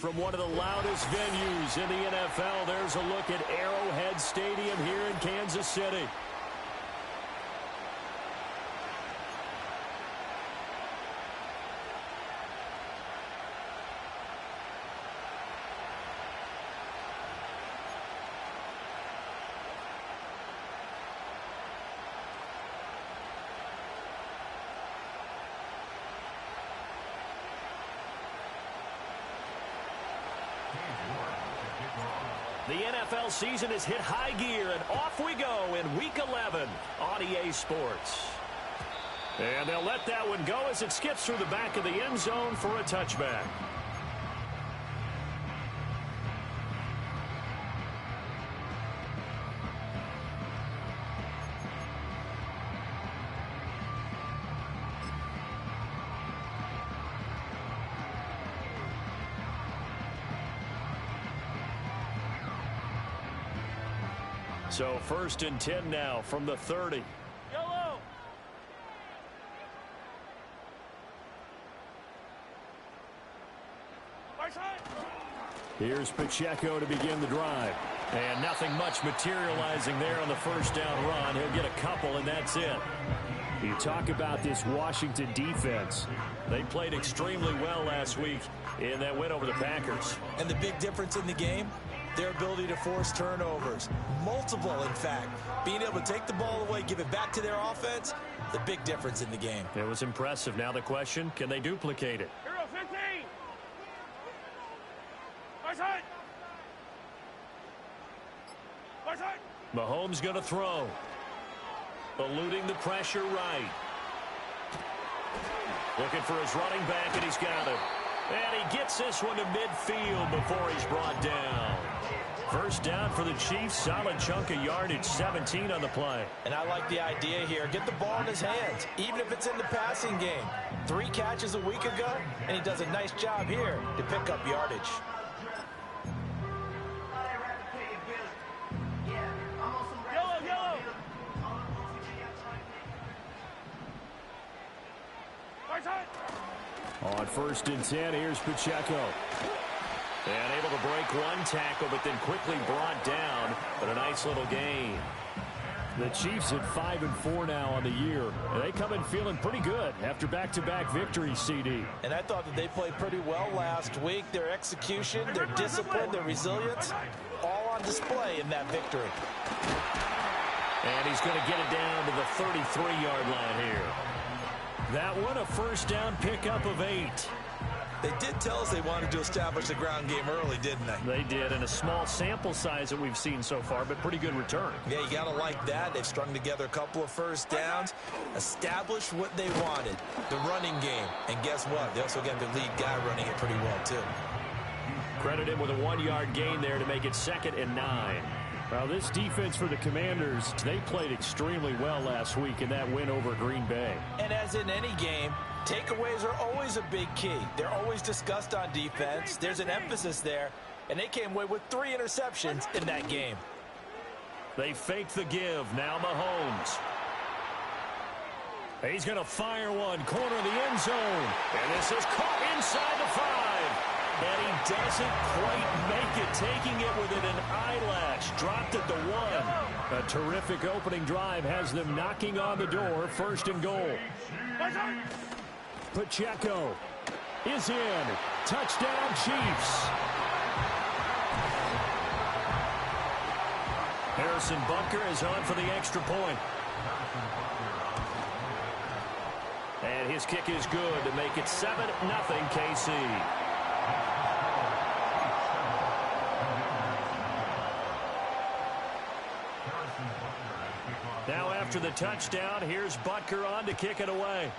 From one of the loudest venues in the NFL, there's a look at Arrowhead Stadium here in Kansas City. The NFL season has hit high gear, and off we go in Week 11 on EA Sports. And they'll let that one go as it skips through the back of the end zone for a touchback. So 1st and 10 now from the 30. Yellow. Here's Pacheco to begin the drive. And nothing much materializing there on the first down run. He'll get a couple, and that's it. You talk about this Washington defense. They played extremely well last week in that win over the Packers. And the big difference in the game, their ability to force turnovers. Multiple, in fact. Being able to take the ball away, give it back to their offense, the big difference in the game. It was impressive. Now the question, can they duplicate it? Hero 15. Right side. Right side. Mahomes going to throw. Eluding the pressure right. Looking for his running back, and he's got it. And he gets this one to midfield before he's brought down. First down for the Chiefs. Solid chunk of yardage, 17 on the play. And I like the idea here. Get the ball in his hands, even if it's in the passing game. 3 catches a week ago, and he does a nice job here to pick up yardage. Yellow. Right side. On 1st and 10, here's Pacheco. And able to break one tackle, but then quickly brought down. But a nice little gain. The Chiefs at 5-4 now on the year. And they come in feeling pretty good after back-to-back victories, CD. And I thought that they played pretty well last week. Their execution, their discipline, their resilience, all on display in that victory. And he's going to get it down to the 33-yard line here. That one, a first down pickup of 8. They did tell us they wanted to establish the ground game early, didn't they? They did, and a small sample size that we've seen so far, but pretty good return. Yeah, you got to like that. They've strung together a couple of first downs, established what they wanted, the running game. And guess what? They also got the lead guy running it pretty well, too. Credit him with a 1-yard gain there to make it 2nd and 9. Well, this defense for the Commanders, they played extremely well last week in that win over Green Bay. And as in any game, takeaways are always a big key. They're always discussed on defense. There's an emphasis there, and they came away with 3 interceptions in that game. They fake the give. Now Mahomes. He's going to fire one. Corner of the end zone. And this is caught inside the 5. And he doesn't quite make it, taking it within an eyelash. Dropped at the 1. A terrific opening drive has them knocking on the door. 1st and goal. Pacheco is in. Touchdown, Chiefs. Harrison Butker is on for the extra point. And his kick is good to make it 7-0 KC. Now after the touchdown, here's Butker on to kick it away.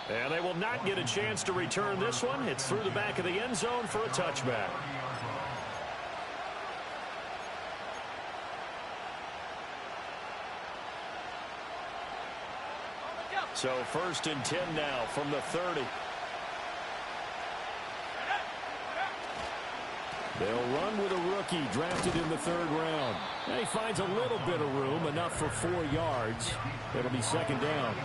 And they will not get a chance to return this one. It's through the back of the end zone for a touchback. So 1st and 10 now from the 30. They'll run with a rookie drafted in the 3rd round. And he finds a little bit of room, enough for 4 yards. It'll be 2nd down.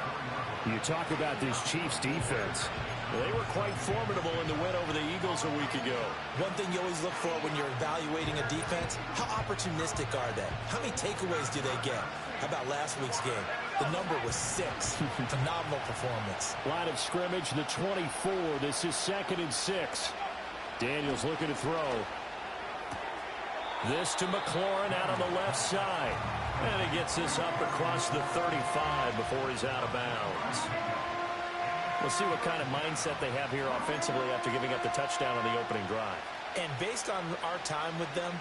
You talk about this Chiefs defense. They were quite formidable in the win over the Eagles a week ago. One thing you always look for when you're evaluating a defense, how opportunistic are they? How many takeaways do they get? How about last week's game? The number was 6. Phenomenal performance. Line of scrimmage, the 24. This is 2nd and 6. Daniels looking to throw. This to McLaurin out on the left side. And he gets this up across the 35 before he's out of bounds. We'll see what kind of mindset they have here offensively after giving up the touchdown on the opening drive. And based on our time with them,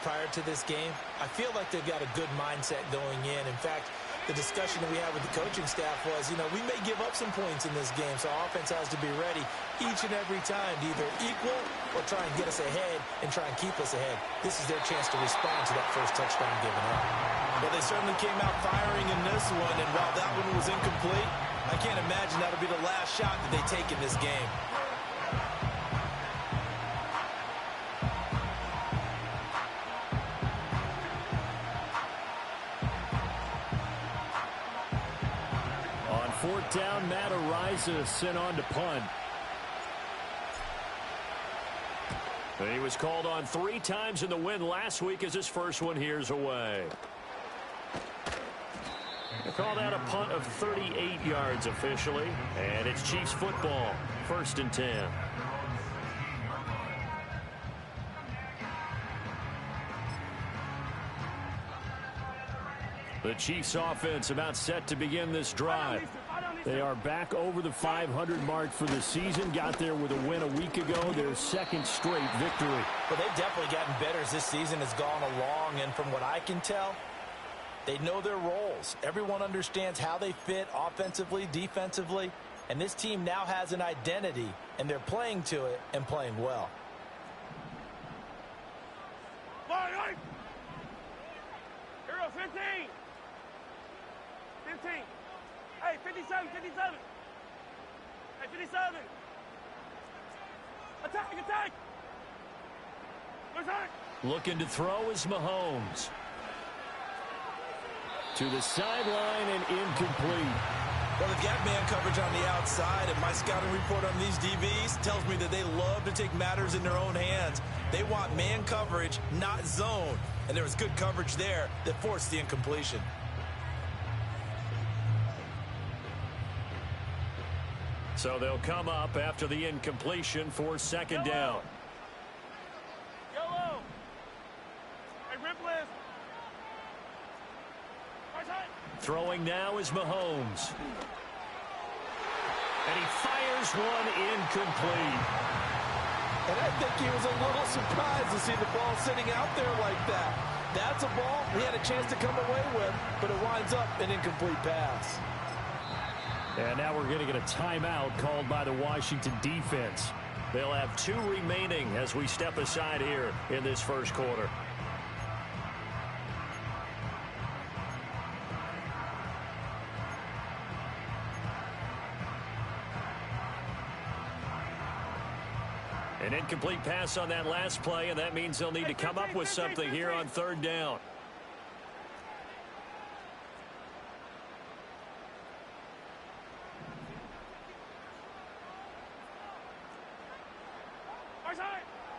prior to this game, I feel like they've got a good mindset going in. In fact, the discussion that we had with the coaching staff was, we may give up some points in this game, so our offense has to be ready each and every time to either equal or try and get us ahead and try and keep us ahead. This is their chance to respond to that first touchdown given up. Well, they certainly came out firing in this one, and while that one was incomplete, I can't imagine that'll be the last shot that they take in this game. On 4th down, Matt Ariza sent on to punt. He was called on 3 times in the win last week as his first one here's away. They call that a punt of 38 yards officially, and it's Chiefs football, 1st and 10. The Chiefs offense about set to begin this drive. They are back over the 500 mark for the season. Got there with a win a week ago, their 2nd straight victory. Well, they've definitely gotten better as this season has gone along, and from what I can tell, they know their roles. Everyone understands how they fit offensively, defensively, and this team now has an identity, and they're playing to it and playing well. Hero 15. 15. Hey, 57, 57. Hey, 57. Attack. Attack. Looking to throw is Mahomes. To the sideline and incomplete. Well, they've got man coverage on the outside, and my scouting report on these DBs tells me that they love to take matters in their own hands. They want man coverage, not zone. And there was good coverage there that forced the incompletion. So they'll come up after the incompletion for 2nd down. Yellow. Hey, Ripley. Throwing now is Mahomes. And he fires one incomplete. And I think he was a little surprised to see the ball sitting out there like that. That's a ball he had a chance to come away with, but it winds up an incomplete pass. And now we're going to get a timeout called by the Washington defense. They'll have 2 remaining as we step aside here in this first quarter. An incomplete pass on that last play, and that means they'll need to come up with something here on 3rd down.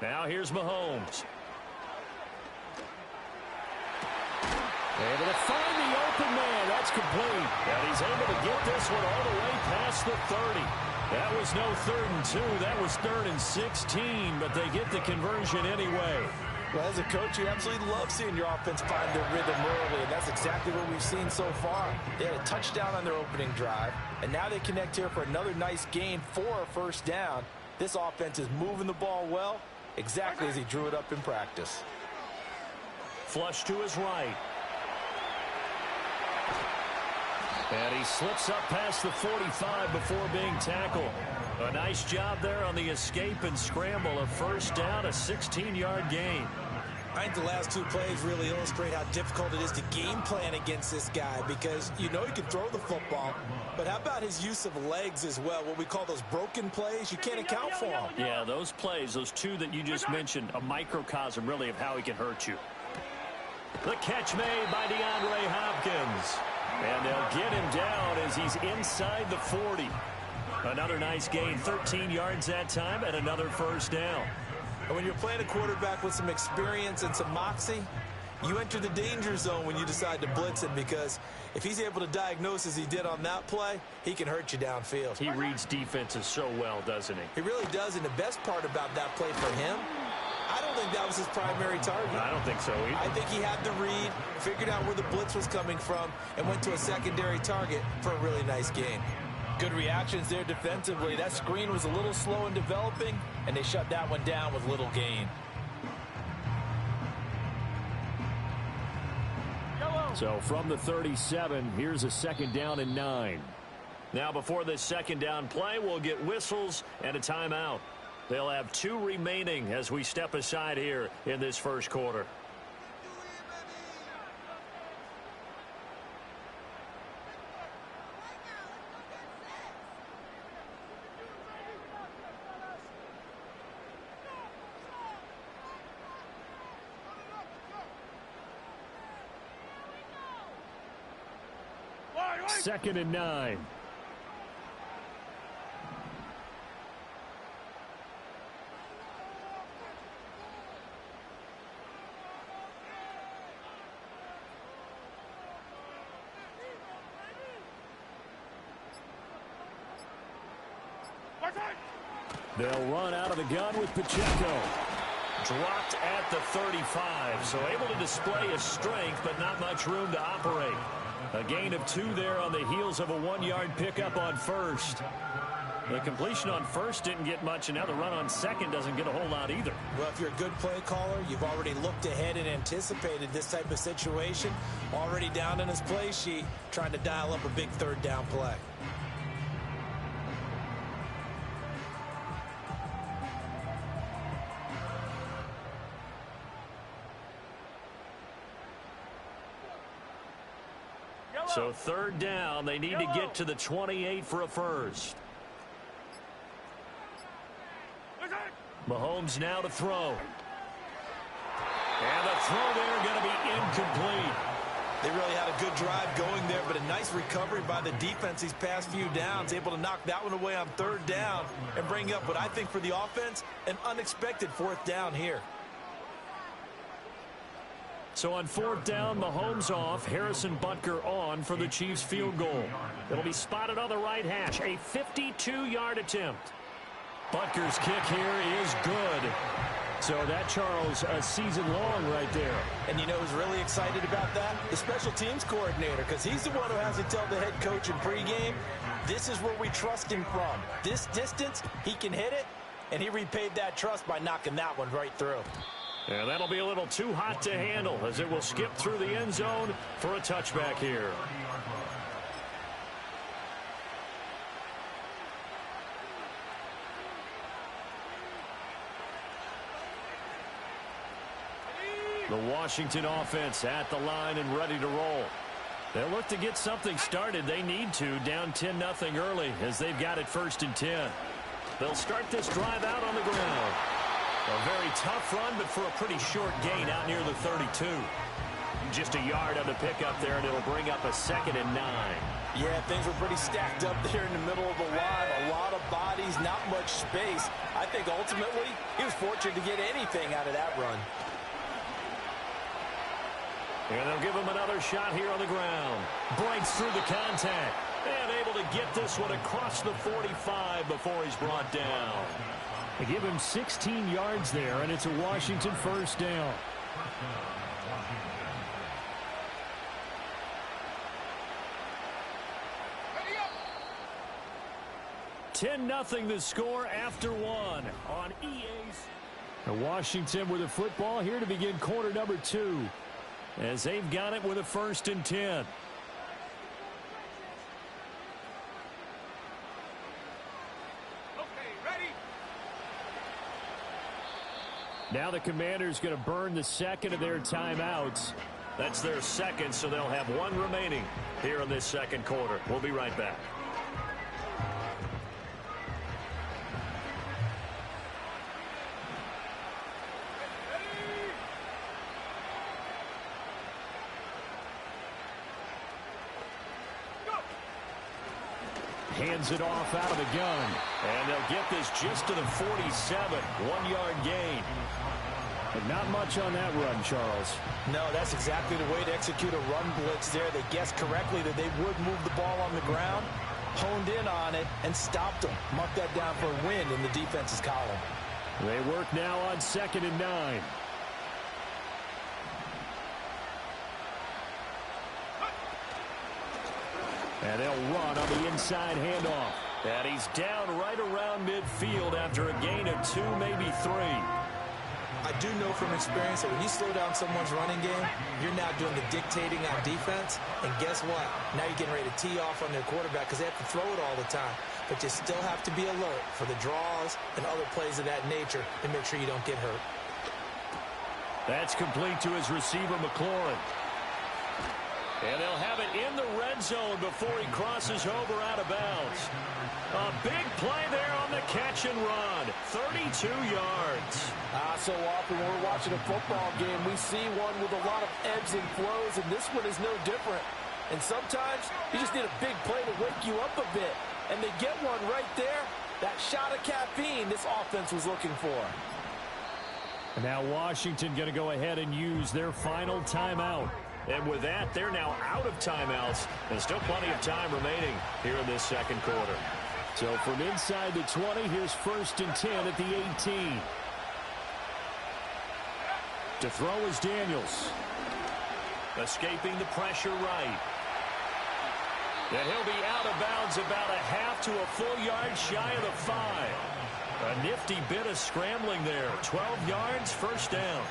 Now here's Mahomes. Able to find the open man. That's complete. And he's able to get this one all the way past the 30. That was no 3rd and 2. That was 3rd and 16, but they get the conversion anyway. Well, as a coach, you absolutely love seeing your offense find their rhythm early, and that's exactly what we've seen so far. They had a touchdown on their opening drive, and now they connect here for another nice gain for a 1st down. This offense is moving the ball well, exactly as he drew it up in practice. Flush to his right. And he slips up past the 45 before being tackled. A nice job there on the escape and scramble. A 1st down, a 16-yard gain. I think the last 2 plays really illustrate how difficult it is to game plan against this guy, because you know he can throw the football, but how about his use of legs as well, what we call those broken plays? You can't account for them. Yeah, those plays, those 2 that you just mentioned, a microcosm really of how he can hurt you. The catch made by DeAndre Hopkins. And they'll get him down as he's inside the 40. Another nice gain, 13 yards that time, and another first down. And when you're playing a quarterback with some experience and some moxie, you enter the danger zone when you decide to blitz him, because if he's able to diagnose as he did on that play, he can hurt you downfield. He reads defenses so well, doesn't he? He really does, and the best part about that play for him, I don't think that was his primary target. I don't think so either. I think he had the read, figured out where the blitz was coming from, and went to a secondary target for a really nice gain. Good reactions there defensively. That screen was a little slow in developing, and they shut that one down with little gain. So from the 37, here's a 2nd down and 9. Now before this 2nd down play, we'll get whistles and a timeout. They'll have 2 remaining as we step aside here in this first quarter. Second and 9. They'll run out of the gun with Pacheco. Dropped at the 35, so able to display his strength, but not much room to operate. A gain of 2 there on the heels of a 1-yard pickup on first. The completion on first didn't get much, and now the run on second doesn't get a whole lot either. Well, if you're a good play caller, you've already looked ahead and anticipated this type of situation. Already down in his play sheet, trying to dial up a big 3rd down play. So 3rd down, they need to get to the 28 for a first. Mahomes now to throw. And the throw there going to be incomplete. They really had a good drive going there, but a nice recovery by the defense these past few downs, able to knock that one away on 3rd down and bring up what I think for the offense, an unexpected 4th down here. So on 4th down, Mahomes off, Harrison Butker on for the Chiefs field goal. It'll be spotted on the right hash, a 52-yard attempt. Butker's kick here is good. So that, Charles, a season long right there. And you know who's really excited about that? The special teams coordinator, because he's the one who has to tell the head coach in pregame, this is where we trust him from. This distance, he can hit it, and he repaid that trust by knocking that one right through. And that'll be a little too hot to handle as it will skip through the end zone for a touchback here. The Washington offense at the line and ready to roll. They'll look to get something started. They need to, down 10-0 early as they've got it 1st and 10. They'll start this drive out on the ground. A very tough run, but for a pretty short gain out near the 32. Just a yard on the pickup there, and it'll bring up a 2nd and 9. Yeah, things were pretty stacked up there in the middle of the line. A lot of bodies, not much space. I think ultimately he was fortunate to get anything out of that run. And they'll give him another shot here on the ground. Breaks through the contact. And able to get this one across the 45 before he's brought down. They give him 16 yards there, and it's a Washington 1st down. Ready up. 10-0 the score after 1 on EA's. Washington with the football here to begin quarter number 2. As they've got it with a 1st and 10. Now the Commanders going to burn the 2nd of their timeouts. That's their 2nd, so they'll have 1 remaining here in this 2nd quarter. We'll be right back. hands it off out of the gun. And they'll get this just to the 47. 1-yard gain. But not much on that run, Charles. No, that's exactly the way to execute a run blitz there. They guessed correctly that they would move the ball on the ground, honed in on it, and stopped them. Mark that down for a win in the defense's column. They work now on 2nd and 9. And they'll run on the inside handoff. And he's down right around midfield after a gain of 2, maybe 3. I do know from experience that when you slow down someone's running game, you're now doing the dictating on defense. And guess what? Now you're getting ready to tee off on their quarterback because they have to throw it all the time. But you still have to be alert for the draws and other plays of that nature to make sure you don't get hurt. That's complete to his receiver, McLaurin. And they'll have it in the red zone before he crosses over out of bounds. A big play there on the catch and run. 32 yards. So often when we're watching a football game, we see one with a lot of ebbs and flows, and this one is no different. And sometimes you just need a big play to wake you up a bit. And they get one right there. That shot of caffeine this offense was looking for. And now Washington going to go ahead and use their final timeout. And with that, they're now out of timeouts. And still plenty of time remaining here in this second quarter. So from inside the 20, here's 1st and 10 at the 18. To throw is Daniels. Escaping the pressure right. And he'll be out of bounds about a half to a full yard shy of the 5. A nifty bit of scrambling there. 12 yards, first down.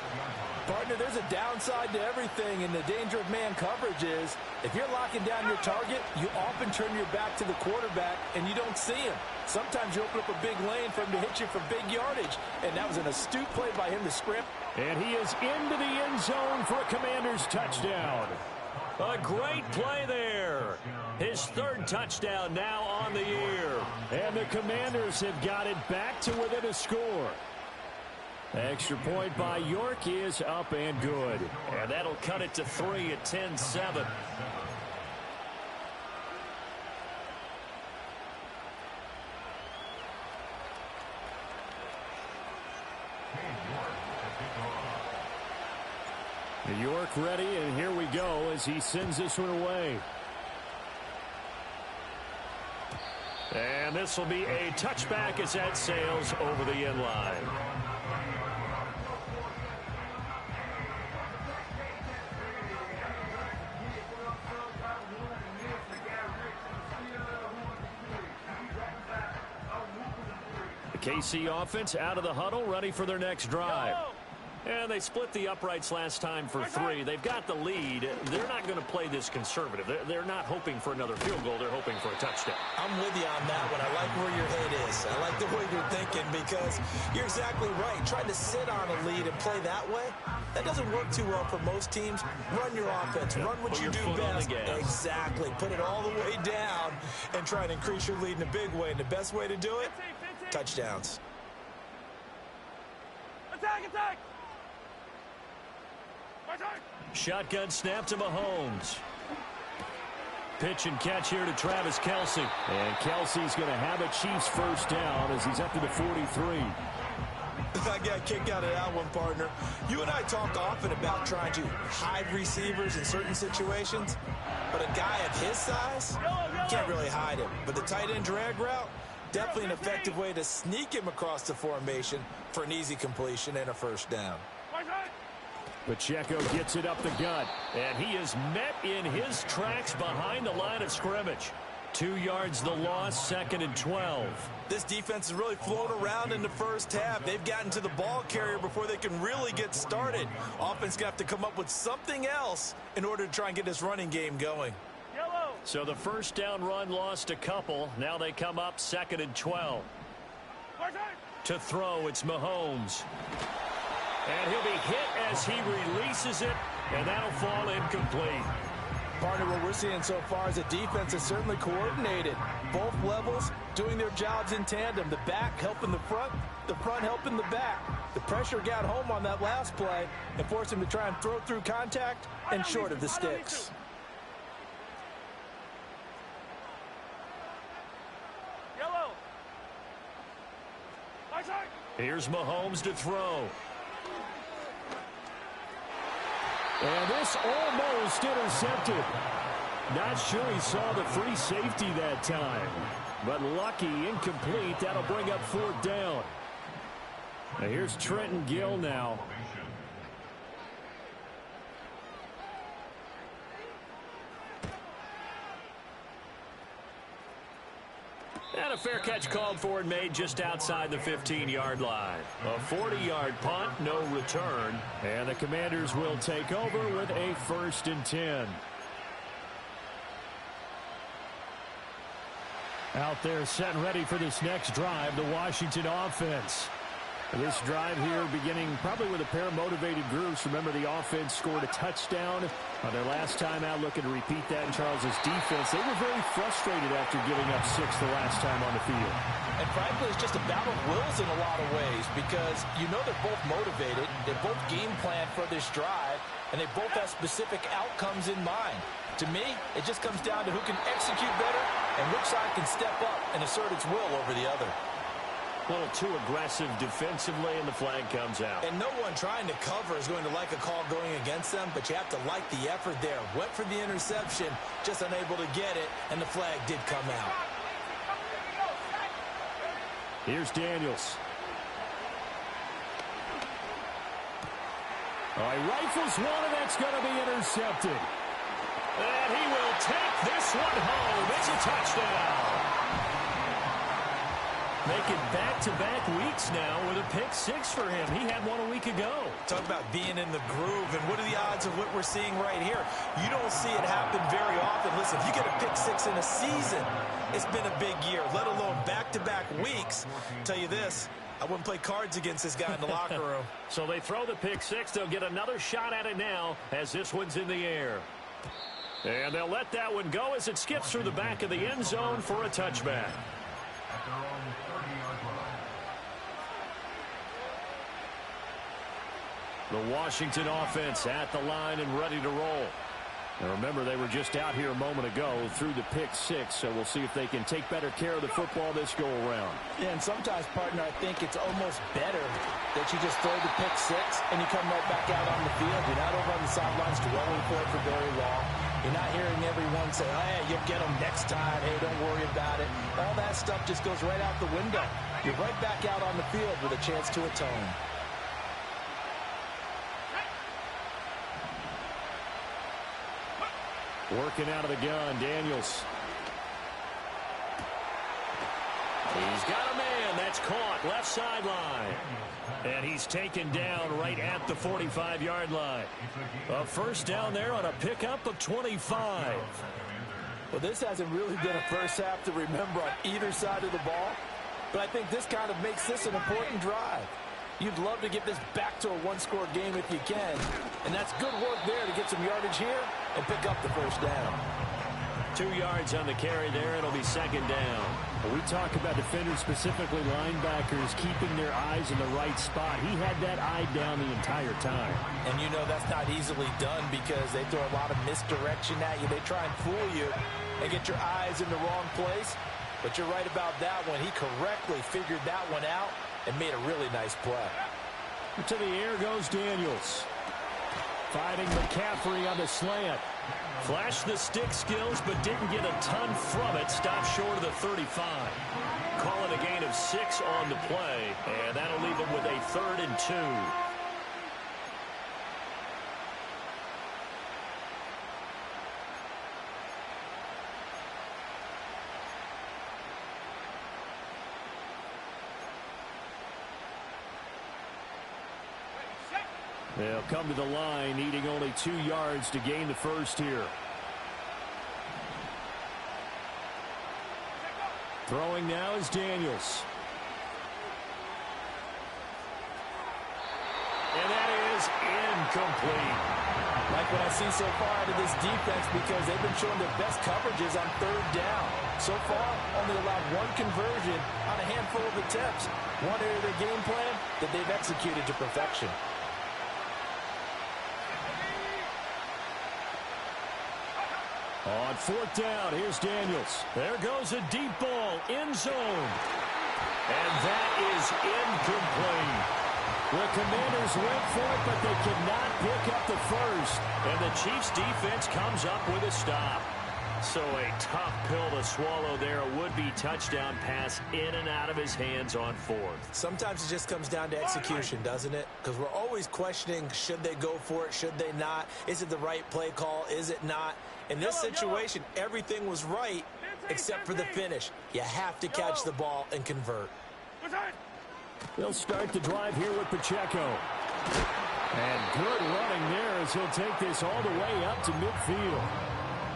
Partner, there's a downside to everything, and the danger of man coverage is if you're locking down your target, you often turn your back to the quarterback and you don't see him. Sometimes you open up a big lane for him to hit you for big yardage, and that was an astute play by him to scramble. And he is into the end zone for a Commanders touchdown. A great play there. His 3rd touchdown now on the year. And the Commanders have got it back to within a score. Extra point by York is up and good. And that'll cut it to 3 at 10-7. York ready, and here we go as he sends this one away. And this will be a touchback as that sails over the end line. The KC offense out of the huddle, ready for their next drive. And they split the uprights last time for 3. They've got the lead. They're not going to play this conservative. They're not hoping for another field goal. They're hoping for a touchdown. I'm with you on that one. I like where your head is. I like the way you're thinking because you're exactly right. Trying to sit on a lead and play that way, that doesn't work too well for most teams. Run your offense. Run what you do best. Exactly. Put it all the way down and try and increase your lead in a big way. And the best way to do it, touchdowns. Attack, attack! Shotgun snap to Mahomes. Pitch and catch here to Travis Kelce. And Kelsey's going to have a Chiefs first down as he's up to the 43. I got a kick out of that one, partner. You and I talk often about trying to hide receivers in certain situations, but a guy of his size, can't really hide him. But the tight end drag route, definitely an effective way to sneak him across the formation for an easy completion and a first down. Pacheco gets it up the gut, and he is met in his tracks behind the line of scrimmage. 2 yards the loss, 2nd and 12. This defense has really flown around in the first half. They've gotten to the ball carrier before they can really get started. Offense got to come up with something else in order to try and get this running game going. So the first down run lost a couple. Now they come up 2nd and 12. To throw, it's Mahomes. And he'll be hit as he releases it, and that'll fall incomplete. Partner, what we're seeing so far is the defense is certainly coordinated. Both levels doing their jobs in tandem. The back helping the front helping the back. The pressure got home on that last play and forced him to try and throw through contact and short of the sticks. Here's Mahomes to throw. And this almost intercepted. Not sure he saw the free safety that time. But lucky, incomplete. That'll bring up 4th down. Now here's Trenton Gill now. And a fair catch called for and made just outside the 15-yard line. A 40-yard punt, no return. And the Commanders will take over with a 1st and 10. Out there set and ready for this next drive, the Washington offense. This drive here beginning probably with a pair of motivated groups. Remember, the offense scored a touchdown on their last time out, looking to repeat that in Charles's defense. They were very frustrated after giving up 6 the last time on the field. And frankly, it's just a battle of wills in a lot of ways because you know they're both motivated, they both game plan for this drive, and they both have specific outcomes in mind. To me, it just comes down to who can execute better and which side can step up and assert its will over the other. A little too aggressive defensively, and the flag comes out. And no one trying to cover is going to like a call going against them, but you have to like the effort there. Went for the interception, just unable to get it, and the flag did come out. Here's Daniels. All right, rifles one, and that's going to be intercepted. And he will take this one home. It's a touchdown. Making back-to-back weeks now with a pick 6 for him. He had one a week ago. Talk about being in the groove, and what are the odds of what we're seeing right here? You don't see it happen very often. Listen, if you get a pick 6 in a season, it's been a big year, let alone back-to-back weeks. I'll tell you this, I wouldn't play cards against this guy in the locker room. So they throw the pick 6. They'll get another shot at it now as this one's in the air. And they'll let that one go as it skips through the back of the end zone for a touchback. The Washington offense at the line and ready to roll. And remember, they were just out here a moment ago through the pick 6, so we'll see if they can take better care of the football this go-around. Yeah, and sometimes, partner, I think it's almost better that you just throw the pick 6 and you come right back out on the field. You're not over on the sidelines dwelling for it for very long. You're not hearing everyone say, oh, hey, you'll get them next time. Hey, don't worry about it. All that stuff just goes right out the window. You're right back out on the field with a chance to atone. Working out of the gun, Daniels. He's got a man. That's caught left sideline. And he's taken down right at the 45-yard line. A first down there on a pickup of 25. Well, this hasn't really been a first half to remember on either side of the ball, but I think this kind of makes this an important drive. You'd love to get this back to a one-score game if you can, and that's good work there to get some yardage here and pick up the first down. 2 yards on the carry there. It'll be second down. We talk about defenders, specifically linebackers, keeping their eyes in the right spot. He had that eye down the entire time. And you know that's not easily done because they throw a lot of misdirection at you. They try and fool you and get your eyes in the wrong place. But you're right about that one. He correctly figured that one out and made a really nice play. To the air goes Daniels. Fighting McCaffrey on the slant. Flashed the stick skills, but didn't get a ton from it. Stopped short of the 35. Call it a gain of 6 on the play, and that'll leave them with a 3rd and 2. They'll come to the line, needing only 2 yards to gain the first here. Throwing now is Daniels. And that is incomplete. Like what I see so far out of this defense because they've been showing their best coverages on 3rd down. So far, only allowed 1 conversion on a handful of attempts. One area of their game plan that they've executed to perfection. On 4th down, here's Daniels. There goes a deep ball, end zone. And that is incomplete. The Commanders went for it, but they could not pick up the first. And the Chiefs defense comes up with a stop. So a tough pill to swallow there. A would-be touchdown pass in and out of his hands on fourth. Sometimes it just comes down to execution, doesn't it? Because we're always questioning, should they go for it, should they not? Is it the right play call? Is it not? In this situation, everything was right except for the finish. You have to catch the ball and convert. They'll start the drive here with Pacheco. And good running there as he'll take this all the way up to midfield.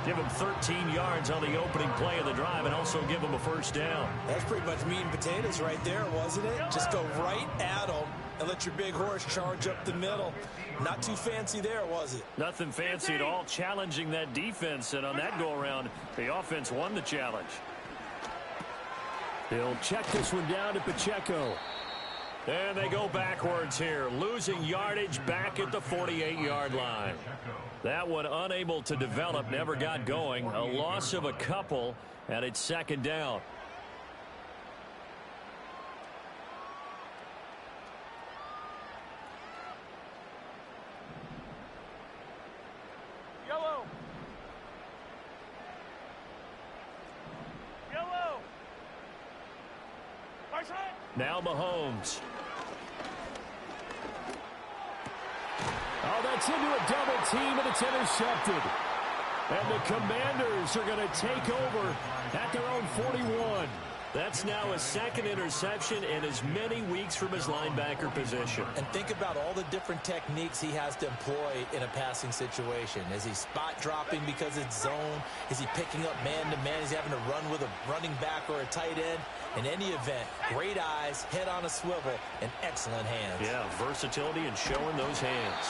Give him 13 yards on the opening play of the drive and also give him a first down. That's pretty much meat and potatoes right there, wasn't it? Just go right at them and let your big horse charge up the middle. Not too fancy there, was it? Nothing fancy at all, challenging that defense. And on that go-around, the offense won the challenge. They'll check this one down to Pacheco. And they go backwards here, losing yardage back at the 48-yard line. That one unable to develop, never got going. A loss of a couple, and it's second down. Yellow. Yellow. Right side. Now Mahomes. Oh, that's into a double team, and it's intercepted. And the Commanders are going to take over at their own 41. That's now a second interception in as many weeks from his linebacker position. And think about all the different techniques he has to employ in a passing situation. Is he spot dropping because it's zone? Is he picking up man-to-man? Is he having to run with a running back or a tight end? In any event, great eyes, head on a swivel, and excellent hands. Yeah, versatility and showing those hands.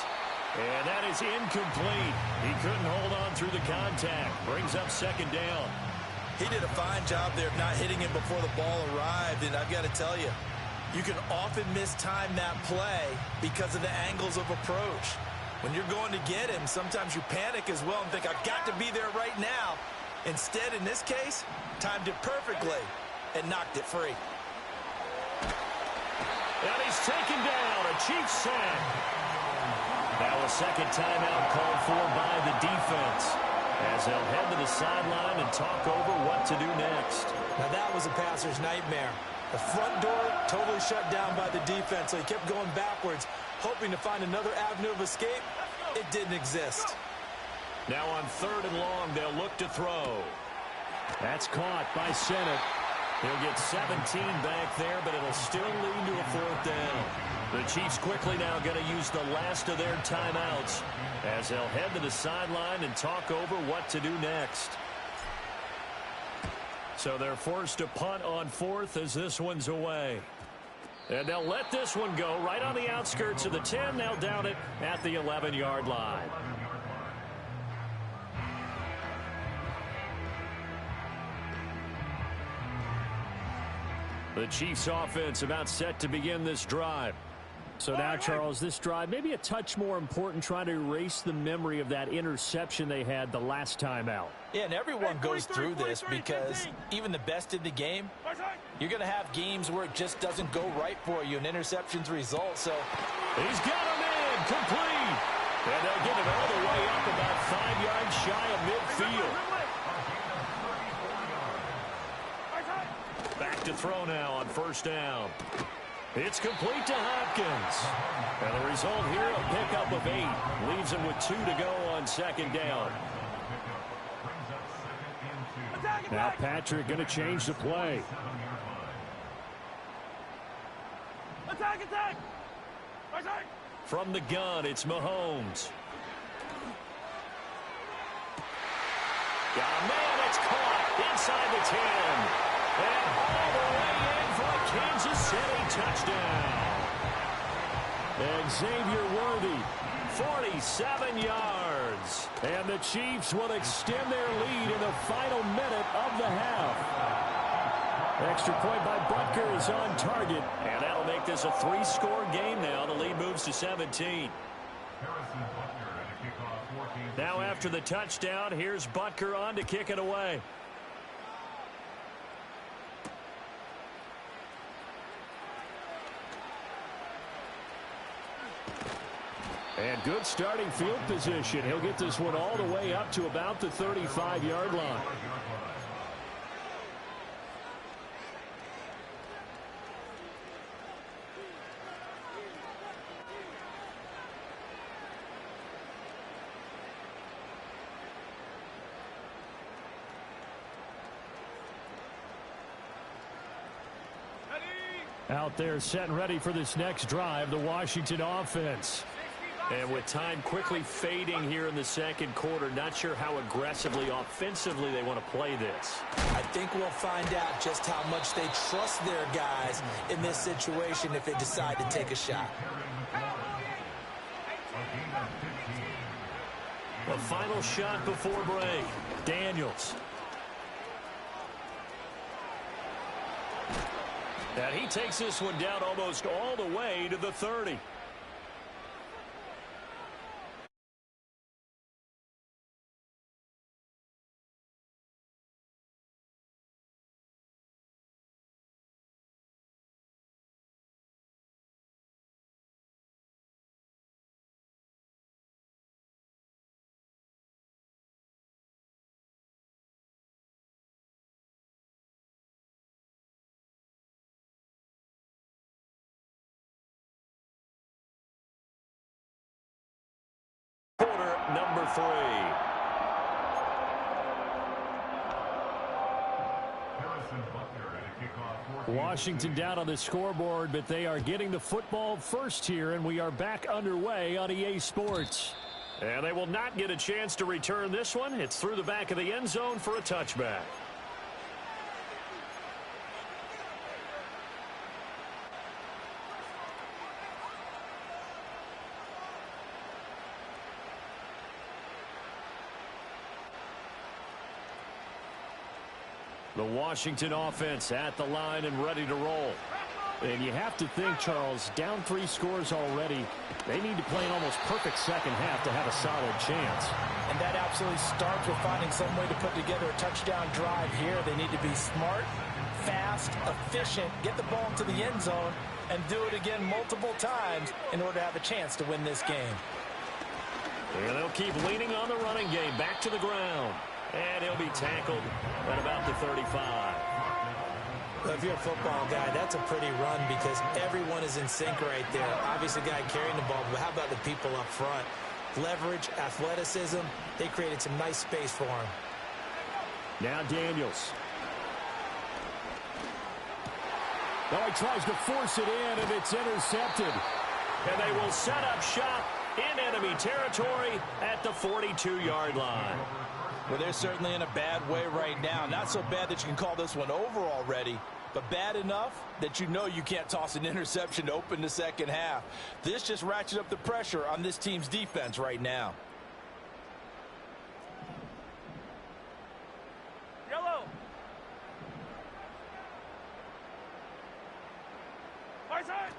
And that is incomplete. He couldn't hold on through the contact. Brings up second down. He did a fine job there of not hitting him before the ball arrived, and I've got to tell you, you can often mistime that play because of the angles of approach. When you're going to get him, sometimes you panic as well and think, I've got to be there right now. Instead, in this case, timed it perfectly and knocked it free. And he's taken down, a Chiefs sack. Now a second timeout called for by the defense, as they'll head to the sideline and talk over what to do next. Now that was a passer's nightmare. The front door totally shut down by the defense, so he kept going backwards, hoping to find another avenue of escape. It didn't exist. Now on third and long, they'll look to throw. That's caught by Sennett. He'll get 17 back there, but it'll still lead to a fourth down. The Chiefs quickly now going to use the last of their timeouts as they'll head to the sideline and talk over what to do next. So they're forced to punt on fourth as this one's away. And they'll let this one go right on the outskirts of the 10. They'll down it at the 11-yard line. The Chiefs offense about set to begin this drive. So now, Charles, this drive maybe a touch more important, trying to erase the memory of that interception they had the last time out. Yeah, and everyone goes through this because even the best in the game, you're going to have games where it just doesn't go right for you, and interceptions result. So he's got him in, complete. And they'll get it all the way up about 5 yards shy of midfield. Back to throw now on first down. It's complete to Hopkins. And the result here, a pickup of 8. Leaves him with 2 to go on second down. Now Patrick going to change the play. Attack, attack! From the gun, it's Mahomes. Got a man, it's caught inside the 10. And all the way in for a Kansas City touchdown. And Xavier Worthy, 47 yards. and the Chiefs will extend their lead in the final minute of the half. Extra point by Butker is on target. And that'll make this a 3-score game now. The lead moves to 17. Now after the touchdown, here's Butker on to kick it away. And good starting field position. He'll get this one all the way up to about the 35-yard line. Out there set and ready for this next drive, the Washington offense. And with time quickly fading here in the second quarter, not sure how aggressively, offensively they want to play this. I think we'll find out just how much they trust their guys in this situation if they decide to take a shot. The final shot before break. Daniels. And he takes this one down almost all the way to the 30. Quarter number 3. Washington down on the scoreboard, but they are getting the football first here, and we are back underway on EA Sports. And they will not get a chance to return this one. It's through the back of the end zone for a touchback. The Washington offense at the line and ready to roll. And you have to think, Charles, down 3 scores already. They need to play an almost perfect second half to have a solid chance. And that absolutely starts with finding some way to put together a touchdown drive here. They need to be smart, fast, efficient, get the ball into the end zone, and do it again multiple times in order to have a chance to win this game. And they'll keep leaning on the running game. Back to the ground. And he'll be tackled at about the 35. Well, if you're a football guy, that's a pretty run because everyone is in sync right there. Obviously, the guy carrying the ball, but how about the people up front? Leverage, athleticism, they created some nice space for him. Now Daniels. Now he tries to force it in, and it's intercepted. And they will set up shop in enemy territory at the 42-yard line. Well, they're certainly in a bad way right now. Not so bad that you can call this one over already, but bad enough that you know you can't toss an interception to open the second half. This just ratchets up the pressure on this team's defense right now. Yellow. High side.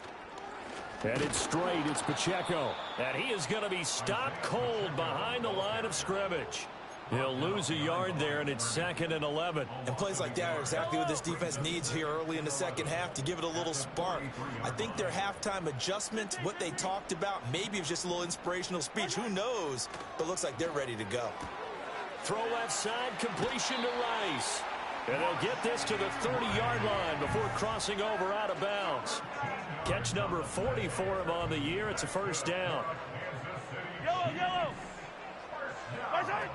And it's straight. It's Pacheco. And he is going to be stopped cold behind the line of scrimmage. He'll lose a yard there, and it's 2nd and 11. And plays like that are exactly what this defense needs here early in the second half to give it a little spark. I think their halftime adjustment, what they talked about, maybe it was just a little inspirational speech. Who knows? But looks like they're ready to go. Throw left side, completion to Rice. And they'll get this to the 30-yard line before crossing over out of bounds. Catch number 40 for him on the year. It's a first down. Yellow, yellow. High side.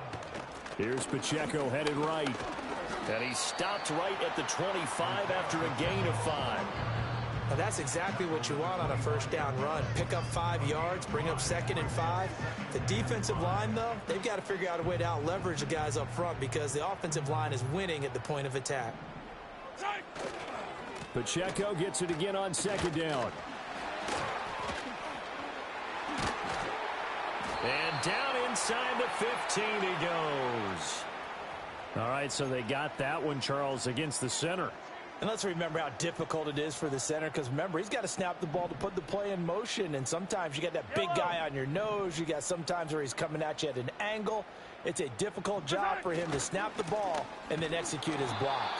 Here's Pacheco headed right. And he stopped right at the 25 after a gain of 5. Now that's exactly what you want on a first down run. Pick up 5 yards, bring up 2nd and 5. The defensive line, though, they've got to figure out a way to out-leverage the guys up front because the offensive line is winning at the point of attack. Pacheco gets it again on 2nd down. And down inside the 15 he goes. All right, so they got that one, Charles, against the center. And let's remember how difficult it is for the center because, remember, he's got to snap the ball to put the play in motion. And sometimes you got that big guy on your nose. You got sometimes where he's coming at you at an angle. It's a difficult job for him to snap the ball and then execute his block.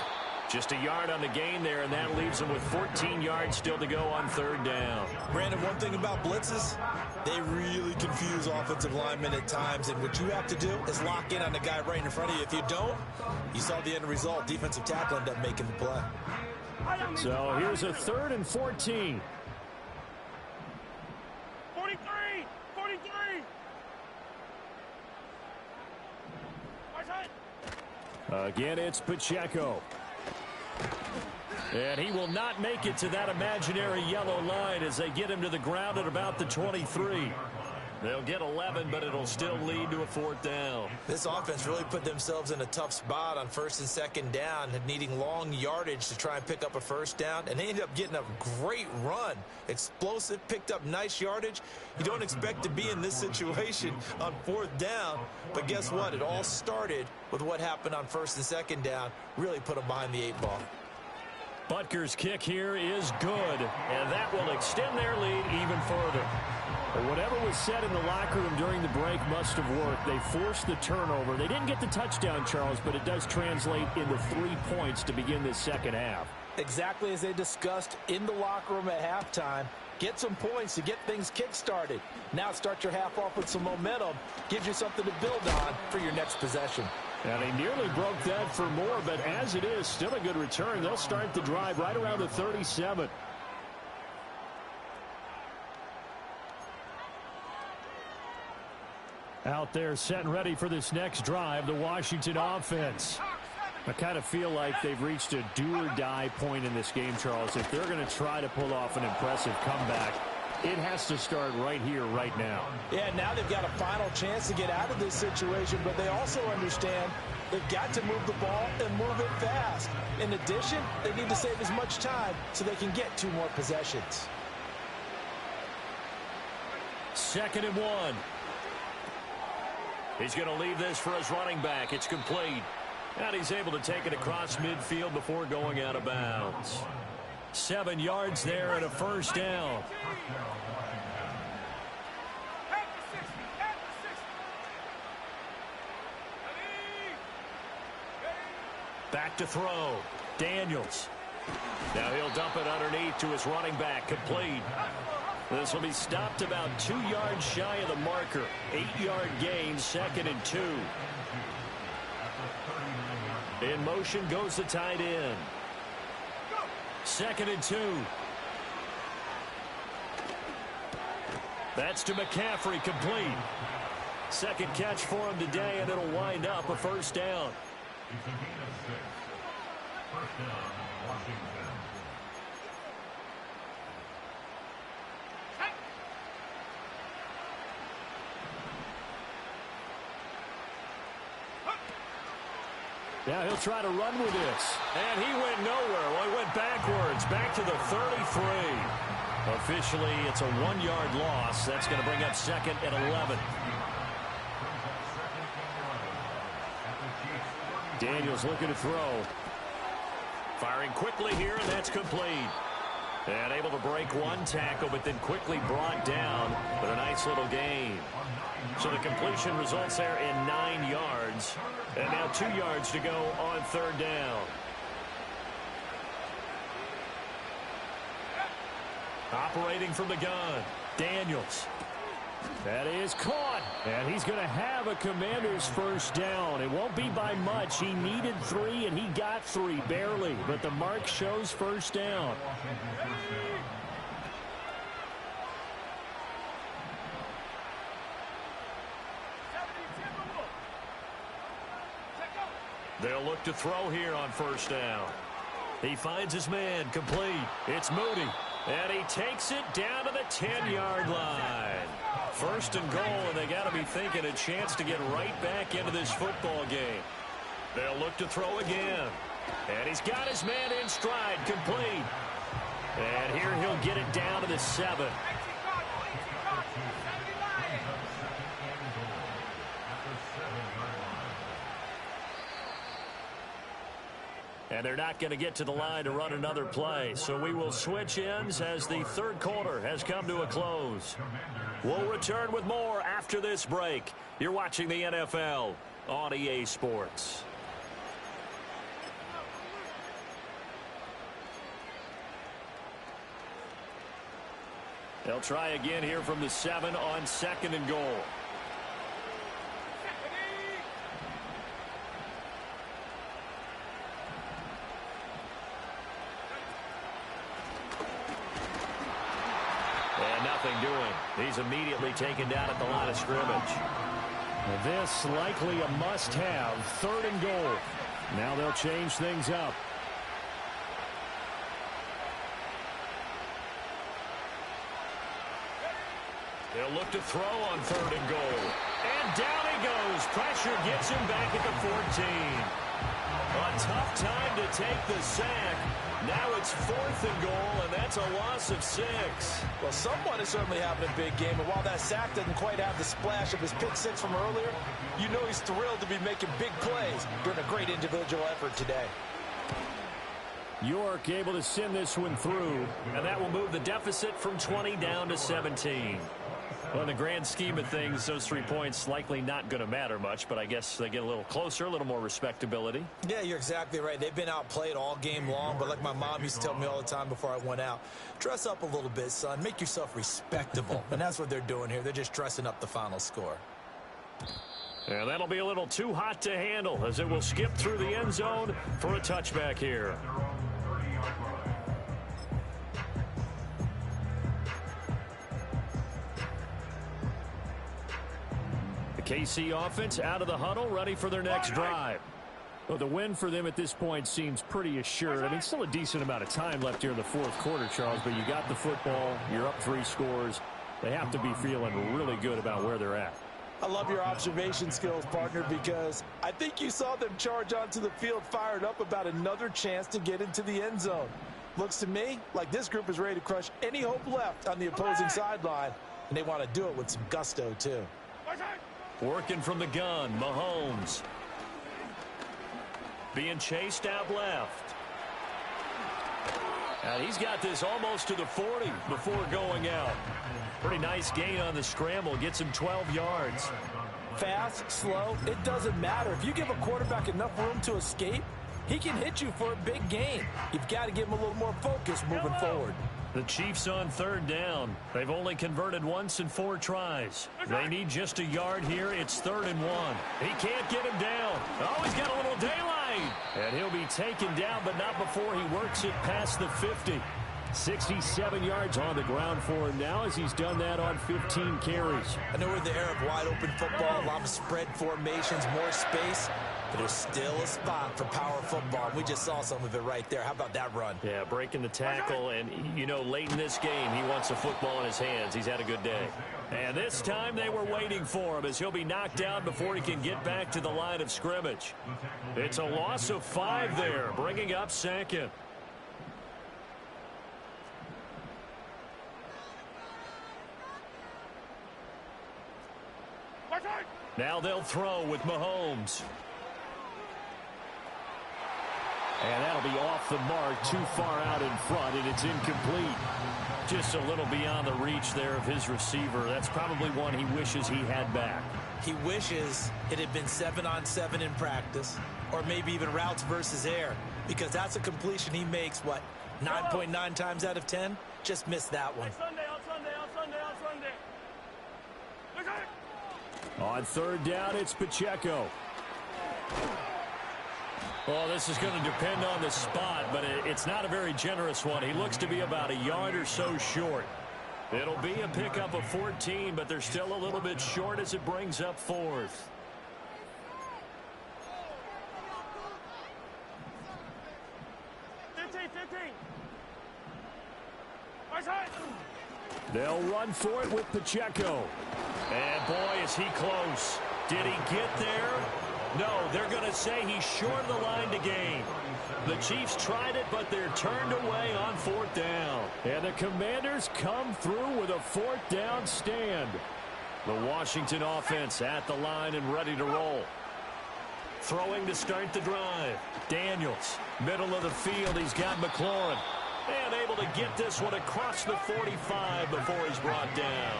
Just a yard on the gain there, and that leaves them with 14 yards still to go on third down. Brandon, one thing about blitzes, they really confuse offensive linemen at times, and what you have to do is lock in on the guy right in front of you. If you don't, you saw the end result. Defensive tackle ended up making the play. So here's a 3rd and 14. 43! 43! Again, it's Pacheco. And he will not make it to that imaginary yellow line as they get him to the ground at about the 23. They'll get 11, but it'll still lead to a 4th down. This offense really put themselves in a tough spot on 1st and 2nd down, needing long yardage to try and pick up a 1st down, and they ended up getting a great run. Explosive, picked up nice yardage. You don't expect to be in this situation on 4th down, but guess what? It all started with what happened on 1st and 2nd down. Really put them behind the 8 ball. Butker's kick here is good, and that will extend their lead even further. Whatever was said in the locker room during the break must have worked. They forced the turnover. They didn't get the touchdown, Charles, but it does translate into 3 points to begin this second half. Exactly as they discussed in the locker room at halftime. Get some points to get things kick-started. Now start your half off with some momentum. Gives you something to build on for your next possession. And he nearly broke that for more, but as it is, still a good return. They'll start the drive right around the 37. Out there set and ready for this next drive, the Washington offense. I kind of feel like they've reached a do-or-die point in this game, Charles. If they're going to try to pull off an impressive comeback, it has to start right here, right now. Yeah, now they've got a final chance to get out of this situation, but they also understand they've got to move the ball and move it fast. In addition, they need to save as much time so they can get 2 more possessions. 2nd and 1. He's going to leave this for his running back. It's complete. And he's able to take it across midfield before going out of bounds. 7 yards there and a 1st down. Back to throw. Daniels. Now he'll dump it underneath to his running back. Complete. This will be stopped about 2 yards shy of the marker. 8-yard gain, 2nd and 2. In motion goes the tight end. 2nd and 2. That's to McCaffrey, complete. 2nd catch for him today, and it'll wind up a 1st down. Now he'll try to run with this. And he went nowhere. Well, he went backwards, back to the 33. Officially, it's a 1-yard loss. That's going to bring up 2nd and 11. Daniels looking to throw. Firing quickly here, and that's complete. And able to break 1 tackle, but then quickly brought down with a nice little gain. So the completion results there in 9 yards. And now 2 yards to go on 3rd down. Operating from the gun, Daniels. That is caught. And he's going to have a Commander's 1st down. It won't be by much. He needed 3, and he got 3, barely. But the mark shows 1st down. They'll look to throw here on 1st down. He finds his man, complete. It's Moody. And he takes it down to the 10-yard line. 1st and goal, and they got to be thinking a chance to get right back into this football game. They'll look to throw again. And he's got his man in stride, complete. And here he'll get it down to the 7. And they're not going to get to the line to run another play. So we will switch ends as the 3rd quarter has come to a close. We'll return with more after this break. You're watching the NFL on EA Sports. They'll try again here from the 7 on 2nd and goal. And nothing doing. He's immediately taken down at the line of scrimmage. This likely a must-have. 3rd and goal. Now they'll change things up. They'll look to throw on 3rd and goal. And down he goes. Pressure gets him back at the 14. A tough time to take the sack. Now it's 4th and goal, and that's a loss of 6. Well, someone is certainly having a big game, and while that sack doesn't quite have the splash of his pick 6 from earlier, you know he's thrilled to be making big plays during a great individual effort today. York able to send this one through. And that will move the deficit from 20 down to 17. Well, in the grand scheme of things, those 3 points likely not going to matter much, but I guess they get a little closer, a little more respectability. Yeah, you're exactly right. They've been outplayed all game long, but like my mom used to tell me all the time before I went out, dress up a little bit, son. Make yourself respectable. And that's what they're doing here. They're just dressing up the final score. And that'll be a little too hot to handle as it will skip through the end zone for a touchback here. KC offense out of the huddle, ready for their next drive. Well, the win for them at this point seems pretty assured. I mean, still a decent amount of time left here in the 4th quarter, Charles, but you got the football, you're up 3 scores. They have to be feeling really good about where they're at. I love your observation skills, partner, because I think you saw them charge onto the field fired up about another chance to get into the end zone. Looks to me like this group is ready to crush any hope left on the opposing sideline, and they want to do it with some gusto, too. Working from the gun, Mahomes. Being chased out left. And he's got this almost to the 40 before going out. Pretty nice gain on the scramble. Gets him 12 yards. Fast, slow, it doesn't matter. If you give a quarterback enough room to escape, he can hit you for a big gain. You've got to give him a little more focus moving forward. The Chiefs on 3rd down. They've only converted once in 4 tries. They need just a yard here. It's 3rd and 1. He can't get him down. Oh, he's got a little daylight. And he'll be taken down, but not before he works it past the 50. 67 yards on the ground for him now as he's done that on 15 carries. I know we're in the era of wide open football, a lot of spread formations, more space, but there's still a spot for power football. We just saw some of it right there. How about that run? Yeah, breaking the tackle, and, you know, late in this game, he wants a football in his hands. He's had a good day. And this time they were waiting for him as he'll be knocked down before he can get back to the line of scrimmage. It's a loss of 5 there, bringing up 2nd. Now they'll throw with Mahomes. And that'll be off the mark, too far out in front, and it's incomplete. Just a little beyond the reach there of his receiver. That's probably one he wishes he had back. He wishes it had been 7-on-7 in practice, or maybe even routes versus air, because that's a completion he makes, what, 9.9 times out of 10? Just missed that one. On 3rd down, it's Pacheco. Well, this is going to depend on the spot, but it's not a very generous one. He looks to be about a yard or so short. It'll be a pickup of 14, but they're still a little bit short as it brings up 4th. They'll run for it with Pacheco. And boy, is he close. Did he get there? No, they're going to say he's short of the line to gain. The Chiefs tried it, but they're turned away on 4th down. And the Commanders come through with a 4th down stand. The Washington offense at the line and ready to roll. Throwing to start the drive. Daniels, middle of the field. He's got McLaurin. And able to get this one across the 45 before he's brought down.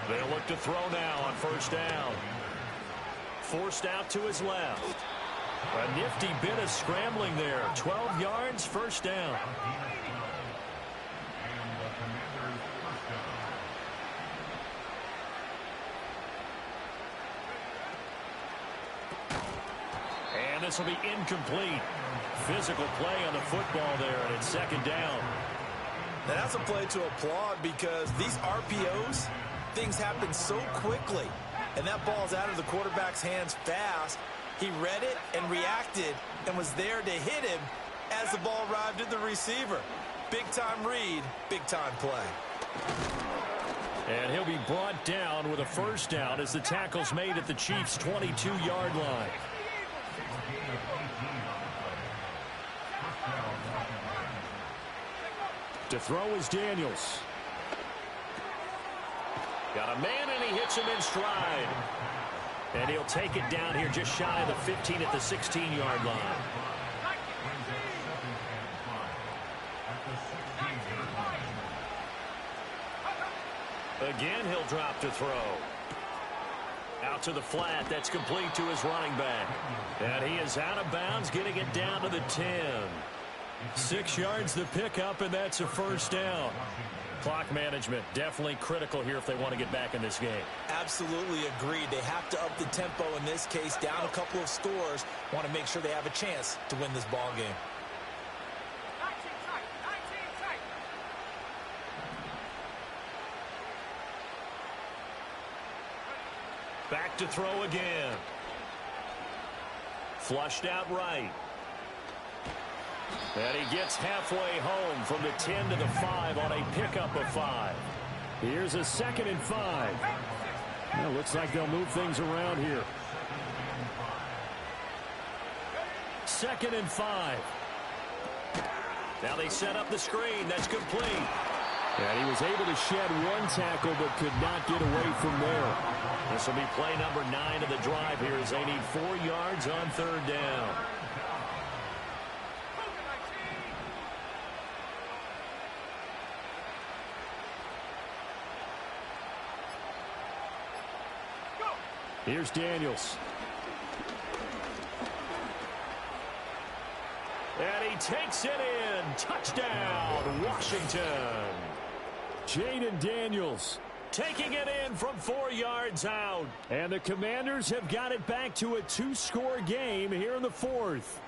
They'll look to throw now on 1st down. Forced out to his left. A nifty bit of scrambling there. 12 yards, 1st down. this will be incomplete. Physical play on the football there, and it's second down. Now that's a play to applaud because these RPOs, things happen so quickly. And that ball's out of the quarterback's hands fast. He read it and reacted and was there to hit him as the ball arrived at the receiver. Big-time read, big-time play. And he'll be brought down with a first down as the tackle's made at the Chiefs' 22-yard line. To throw is Daniels. Got a man, and he hits him in stride. And he'll take it down here just shy of the 15 at the 16-yard line. Again, he'll drop to throw. Out to the flat. That's complete to his running back. And he is out of bounds, getting it down to the 10. 6 yards the pickup, and that's a first down. Clock management definitely critical here if they want to get back in this game. Absolutely agreed. They have to up the tempo in this case, down a couple of scores. Want to make sure they have a chance to win this ball game. Back to throw again. Flushed out right. And he gets halfway home from the 10 to the 5 on a pickup of 5. Here's a 2nd and 5. Well, looks like they'll move things around here. 2nd and 5. Now they set up the screen. That's complete. And he was able to shed one tackle but could not get away from there. This will be play number 9 of the drive here as they need 4 yards on third down. Here's Daniels. And he takes it in. Touchdown, Washington. Jaden Daniels taking it in from 4 yards out. And the Commanders have got it back to a 2-score game here in the 4th.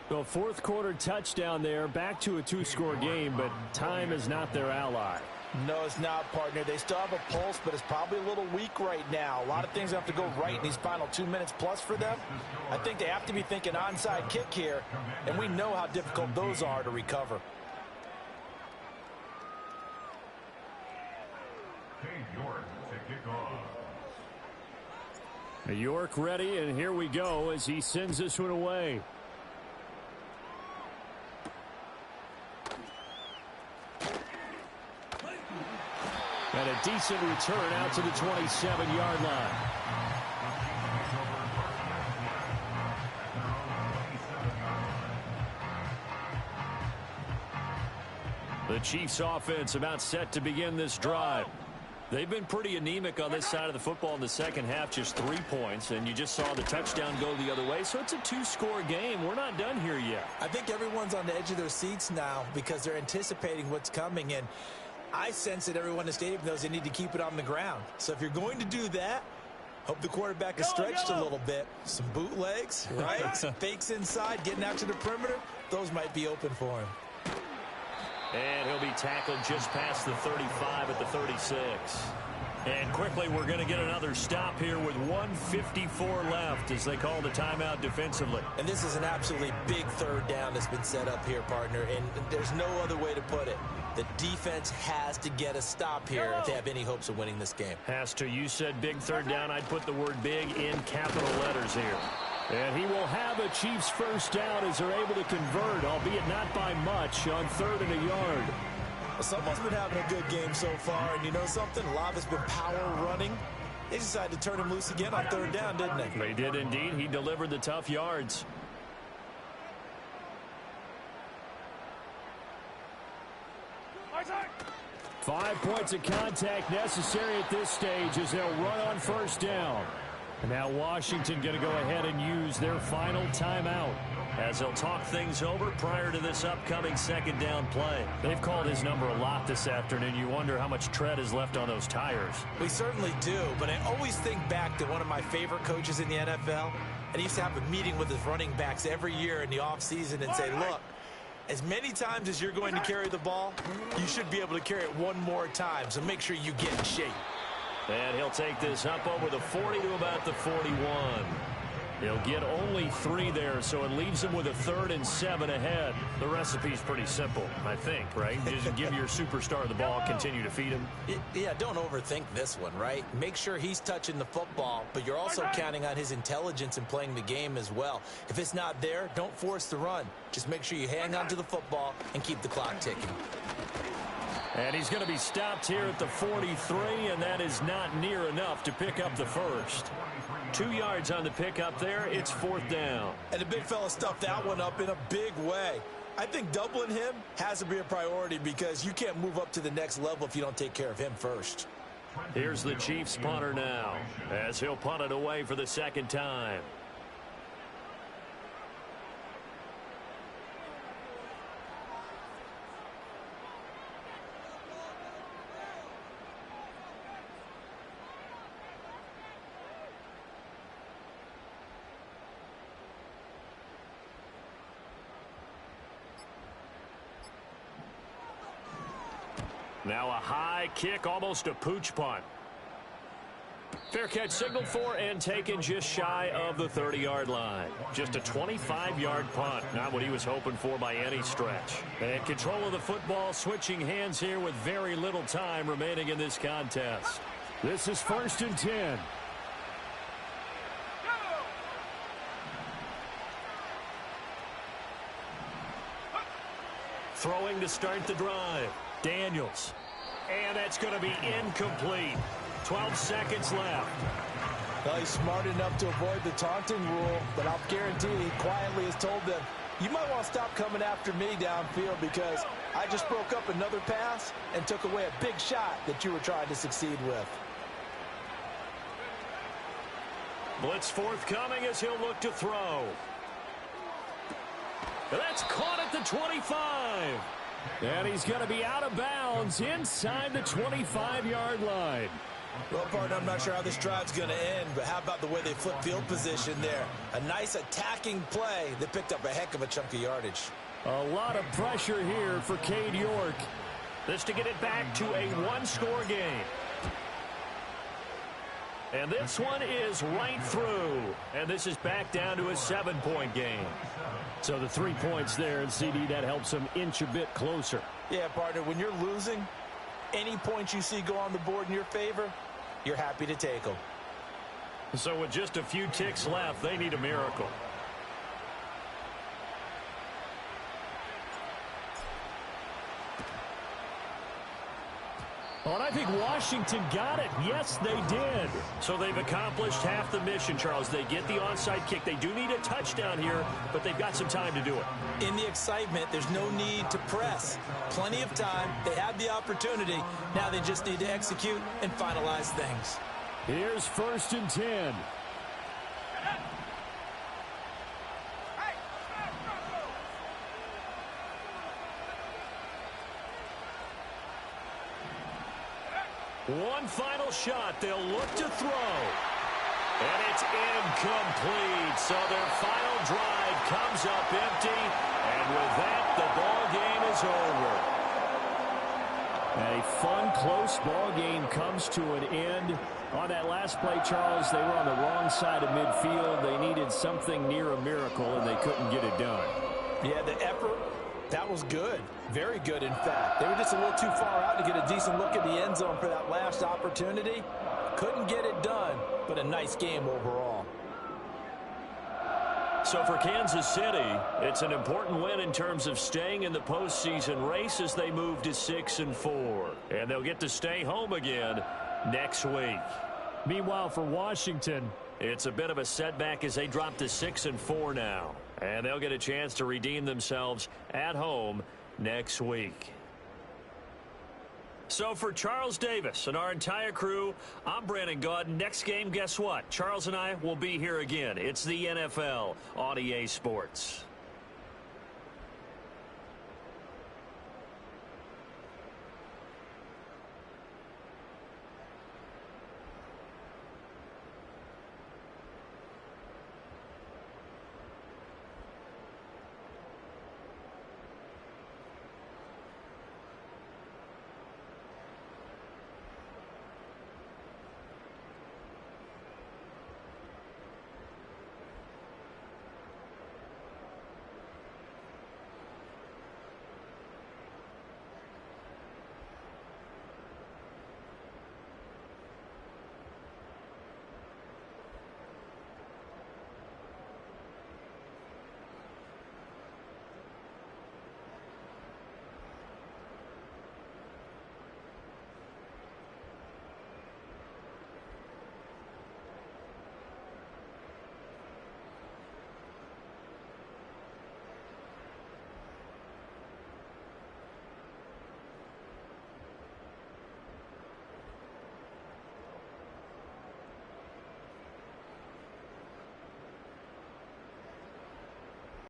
The fourth quarter touchdown there, back to a 2-score game, but time is not their ally. No, it's not, partner. They still have a pulse, but it's probably a little weak right now. A lot of things have to go right in these final 2 minutes plus for them. I think they have to be thinking onside kick here, and we know how difficult those are to recover. York ready, and here we go as he sends this one away. And a decent return out to the 27-yard line. The Chiefs offense about set to begin this drive. They've been pretty anemic on this side of the football in the second half, just 3 points, and you just saw the touchdown go the other way, so it's a 2-score game. We're not done here yet. I think everyone's on the edge of their seats now because they're anticipating what's coming, and I sense that everyone in the stadium knows they need to keep it on the ground. So if you're going to do that, hope the quarterback is stretched a little bit. Some bootlegs, right? Some fakes inside, getting out to the perimeter. Those might be open for him. And he'll be tackled just past the 35 at the 36. And quickly, we're going to get another stop here with 1:54 left as they call the timeout defensively. And this is an absolutely big third down that's been set up here, partner, and there's no other way to put it. The defense has to get a stop here if they have any hopes of winning this game. Has to. You said big third down. I'd put the word big in capital letters here. And he will have a Chiefs first down as they're able to convert, albeit not by much, on 3rd and a yard. Well, someone's been having a good game so far, and you know something? A lot of it's been power running. They decided to turn him loose again on 3rd down, didn't they? They did indeed. He delivered the tough yards. Five points of contact necessary at this stage as they'll run on first down. And now Washington going to go ahead and use their final timeout, as they'll talk things over prior to this upcoming second down play. They've called his number a lot this afternoon. You wonder how much tread is left on those tires. We certainly do, but I always think back to one of my favorite coaches in the NFL, and he used to have a meeting with his running backs every year in the offseason and say, look, as many times as you're going to carry the ball, you should be able to carry it one more time, so make sure you get in shape. And he'll take this up over the 40 to about the 41. He'll get only 3 there, so it leaves him with a 3rd and 7 ahead. The recipe's pretty simple, I think, right? Just give your superstar the ball, continue to feed him. Yeah, don't overthink this one, right? Make sure he's touching the football, but you're also counting on his intelligence in playing the game as well. If it's not there, don't force the run. Just make sure you hang on to the football and keep the clock ticking. And he's going to be stopped here at the 43, and that is not near enough to pick up the first. 2 yards on the pickup there. It's 4th down. And the big fella stuffed that one up in a big way. I think doubling him has to be a priority because you can't move up to the next level if you don't take care of him first. Here's the Chiefs punter now, as he'll punt it away for the second time. Now a high kick, almost a pooch punt. Fair catch signaled for and taken just shy of the 30-yard line. Just a 25-yard punt, not what he was hoping for by any stretch. And control of the football, switching hands here with very little time remaining in this contest. This is 1st and 10. Throwing to start the drive. Daniels. And that's going to be incomplete. 12 seconds left. Well, he's smart enough to avoid the taunting rule, but I'll guarantee he quietly has told them, you might want to stop coming after me downfield because I just broke up another pass and took away a big shot that you were trying to succeed with. Blitz forthcoming as he'll look to throw. That's caught at the 25. And he's going to be out of bounds inside the 25-yard line. Well, partner, I'm not sure how this drive's going to end, but how about the way they flip field position there? A nice attacking play that picked up a heck of a chunk of yardage. A lot of pressure here for Cade York. This to get it back to a one-score game. And this one is right through. And this is back down to a 7-point game. So the 3 points there, and CD, that helps them inch a bit closer. Yeah, partner, when you're losing, any points you see go on the board in your favor, you're happy to take them. So with just a few ticks left, they need a miracle. Oh, and I think Washington got it. Yes, they did. So they've accomplished half the mission, Charles. They get the onside kick. They do need a touchdown here, but they've got some time to do it. In the excitement, there's no need to press. Plenty of time. They had the opportunity. Now they just need to execute and finalize things. Here's 1st and 10. One final shot. They'll look to throw. And it's incomplete. So their final drive comes up empty. And with that, the ball game is over. A fun, close ball game comes to an end. On that last play, Charles, they were on the wrong side of midfield. They needed something near a miracle, and they couldn't get it done. Yeah, the effort, that was good. Very good, in fact. They were just a little too far out to get a decent look at the end zone for that last opportunity. Couldn't get it done, but a nice game overall. So for Kansas City, it's an important win in terms of staying in the postseason race as they move to 6-4. And they'll get to stay home again next week. Meanwhile, for Washington, it's a bit of a setback as they drop to 6-4 now. And they'll get a chance to redeem themselves at home next week. So for Charles Davis and our entire crew, I'm Brandon Gaudin. Next game, guess what? Charles and I will be here again. It's the NFL on EA Sports.